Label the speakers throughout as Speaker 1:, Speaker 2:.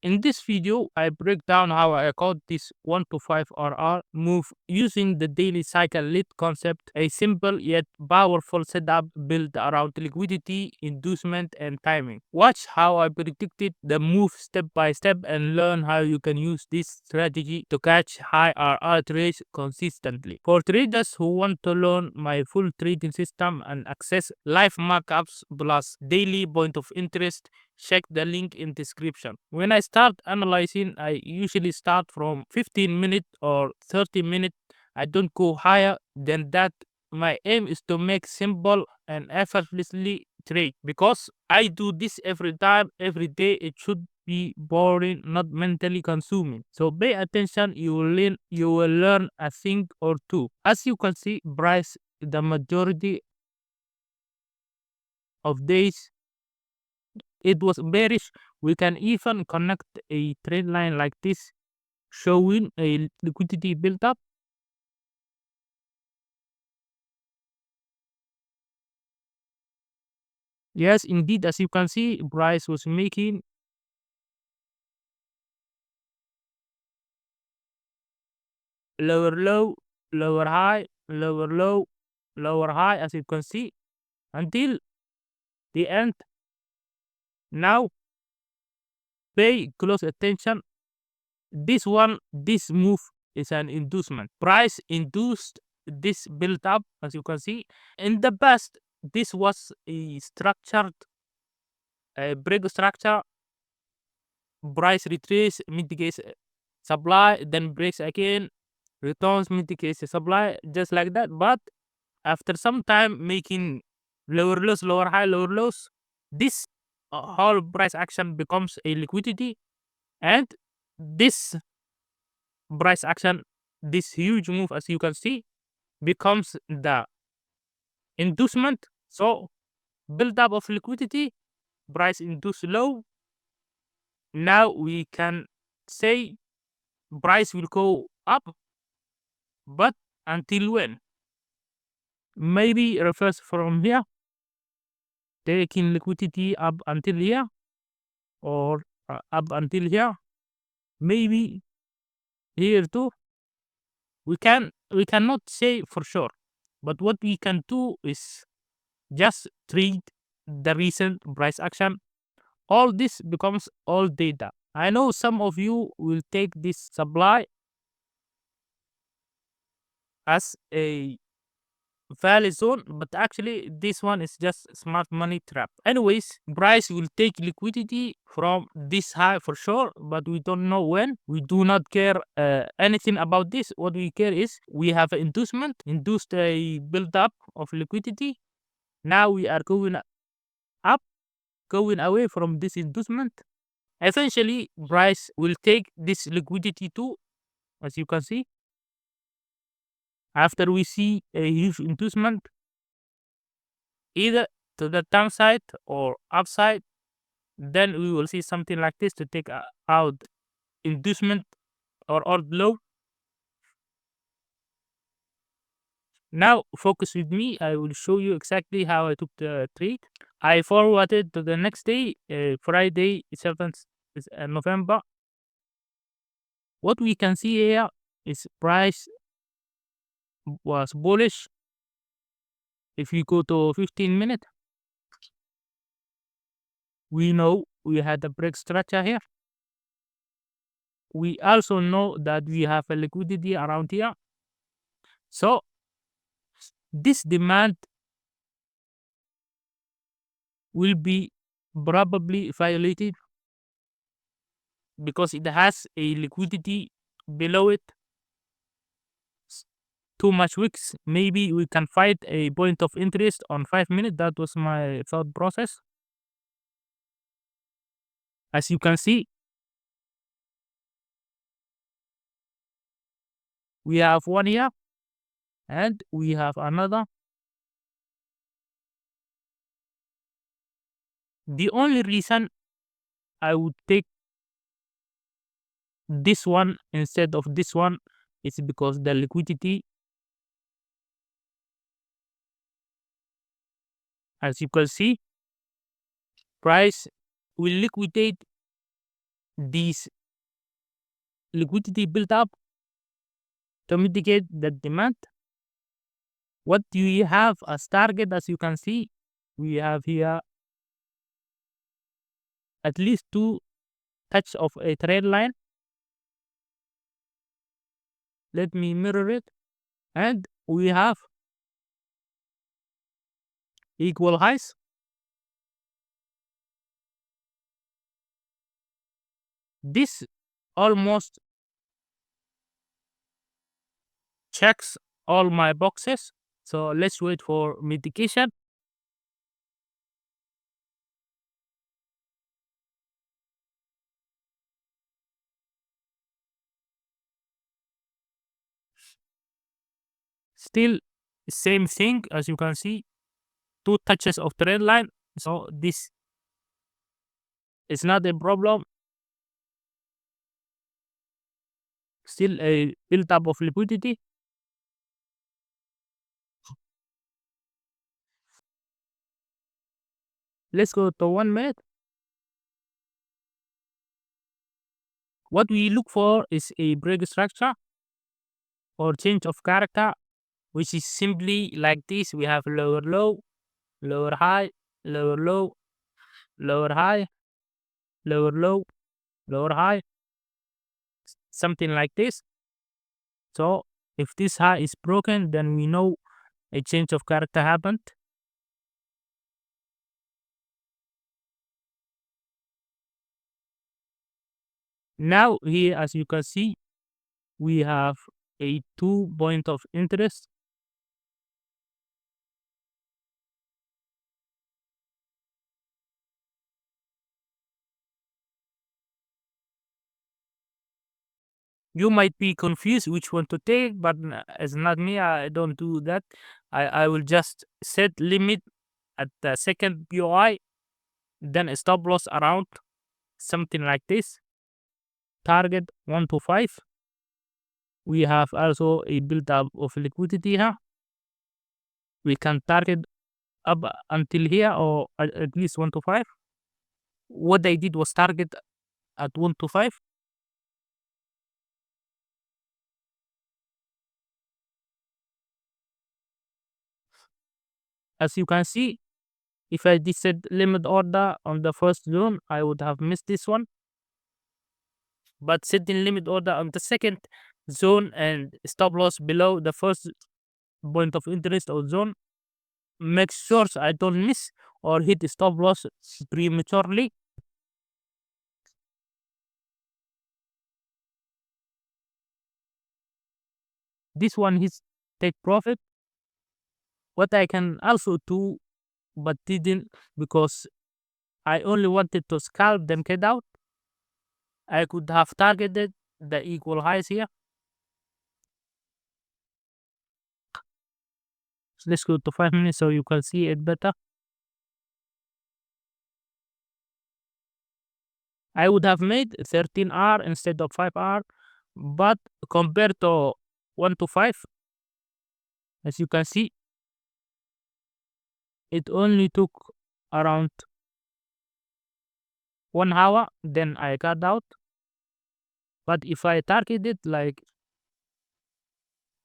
Speaker 1: In this video, I break down how I code this 1 to 5 RR move using the daily cycle lead concept, a simple yet powerful setup built around liquidity, inducement, and timing. Watch how I predicted the move step by step and learn how you can use this strategy to catch high RR trades consistently. For traders who want to learn my full trading system and access live markups plus daily point of interest, check the link in description. When I start analyzing, I usually start from 15 minutes or 30 minutes. I don't go higher than that. My aim is to make simple and effortlessly trade because I do this every time, every day. It should be boring, not mentally consuming. So pay attention, you will learn a thing or two. As you can see, price the majority of days it was bearish. We can even connect a trend line like this, showing a liquidity built up. Yes, indeed, as you can see, price was making lower low, lower high, lower low, lower high, as you can see, until the end. Now, pay close attention. This move is an inducement. Price induced this built up, as you can see. In the past, this was a structured, a break structure. Price retrace, mitigates supply, then breaks again, returns, mitigates the supply, just like that. But after some time making lower lows, lower high, lower lows, this whole price action becomes a liquidity, and this price action, this huge move, as you can see, becomes the inducement. So build up of liquidity, price induce low. Now we can say price will go up, but until when? Maybe reverse from here, taking liquidity up until here, or up until here. Maybe here too. We cannot say for sure, but what we can do is just treat the recent price action. All this becomes all data. I know some of you will take this supply as a valid zone, but actually this one is just smart money trap. Anyways, price will take liquidity from this high for sure, but we don't know when. We do not care anything about this. What we care is we have an inducement, induced a build up of liquidity. Now we are going up, going away from this inducement. Essentially, price will take this liquidity too, as you can see. After we see a huge inducement, either to the downside or upside, then we will see something like this to take out inducement or below. Now focus with me. I will show you exactly how I took the trade. I forwarded to the next day, Friday 7th November. What we can see here is price was bullish. If you go to 15 minutes, we know we had a break structure here. We also know that we have a liquidity around here. So this demand will be probably violated because it has a liquidity below it. Too much wicks. Maybe we can find a point of interest on 5 minutes. That was my thought process. As you can see, we have one here and we have another. The only reason I would take this one instead of this one is because the liquidity, as you can see, price will liquidate This liquidity built up to mitigate the demand. What do we have as target? As you can see, we have here at least two touch of a trend line. Let me mirror it. And we have equal highs. This almost checks all my boxes. So let's wait for mitigation. Still same thing, as you can see, two touches of trend line. So this is not a problem. Still a build up of liquidity. Let's go to 1 minute. What we look for is a break structure or change of character, which is simply like this. We have lower low, lower high, lower low, lower high, lower low, lower high, something like this. So if this high is broken, then we know a change of character happened. Now here, as you can see, we have a 2 point of interest. You might be confused which one to take, but it's not me. I don't do that. I will just set limit at the second POI, then a stop loss around something like this. Target 1 to 5. We have also a build up of liquidity here. We can target up until here or at least 1 to 5. What I did was target at 1 to 5. As you can see, if I did set limit order on the first zone, I would have missed this one. But setting limit order on the second zone and stop loss below the first point of interest or zone make sure I don't miss or hit the stop loss prematurely. This one hits take profit. What I can also do, but didn't because I only wanted to scalp them get out. I could have targeted the equal highs here. So let's go to 5 minutes so you can see it better. I would have made 13R instead of 5R, but compared to 1 to 5, as you can see, it only took around 1 hour, then I got out. But if I targeted like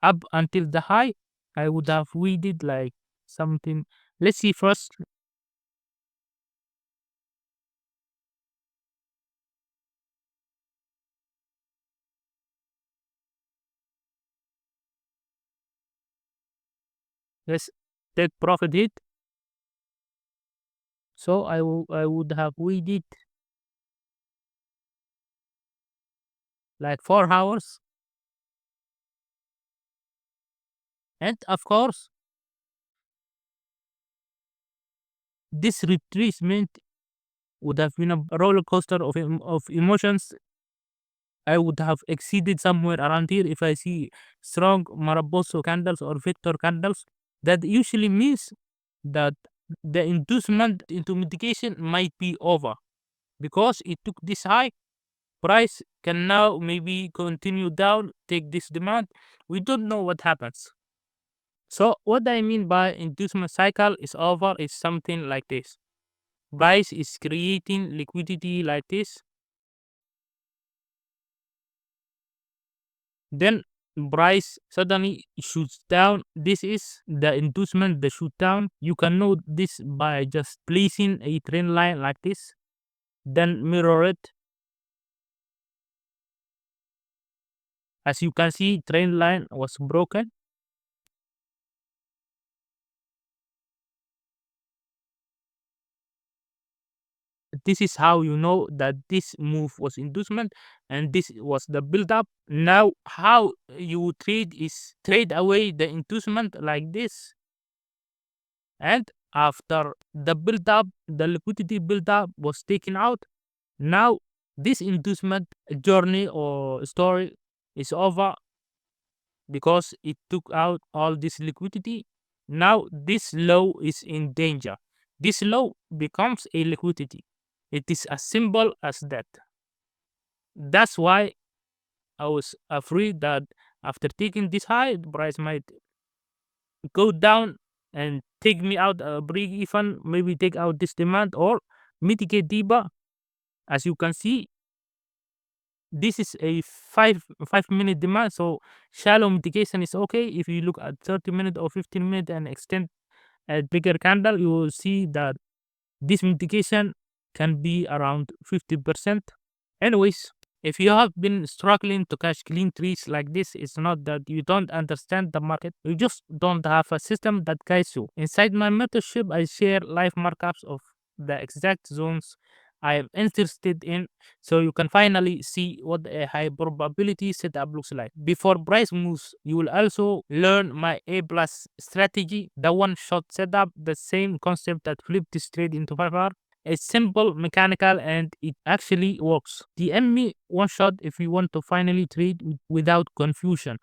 Speaker 1: up until the high, I would have waited like something. Let's see first. Let's take profit hit. So I would have waited like 4 hours. And of course, this retracement would have been a roller coaster of emotions. I would have exceeded somewhere around here if I see strong Maraboso candles or Victor candles. That usually means that the inducement into mitigation might be over because it took this high. Price can now maybe continue down, take this demand. We don't know what happens. So what I mean by inducement cycle is over is something like this. Price is creating liquidity like this. Then price suddenly shoots down. This is the inducement, the shoot down. You can know this by just placing a trend line like this, then mirror it. As you can see, trend line was broken. This is how you know that this move was inducement and this was the build up. Now, how you trade is trade away the inducement like this, and after the build up, the liquidity build up was taken out. Now, this inducement journey or story is over because it took out all this liquidity. Now, this low is in danger. This low becomes a liquidity. It is as simple as that. That's why I was afraid that after taking this high, the price might go down and take me out a break even, maybe take out this demand or mitigate deeper. As you can see, this is a 5 minute demand, so shallow mitigation is okay. If you look at 30 minute or 15 minute and extend a bigger candle, you will see that this mitigation can be around 50%. Anyways, if you have been struggling to catch clean trees like this, it's not that you don't understand the market. You just don't have a system that guides you. Inside my mentorship, I share live markups of the exact zones I am interested in, so you can finally see what a high probability setup looks like. Before price moves, you will also learn my A plus strategy, the one shot setup, the same concept that flipped this trade into 5 hours. It's simple, mechanical, and it actually works. DM me one shot if you want to finally trade without confusion.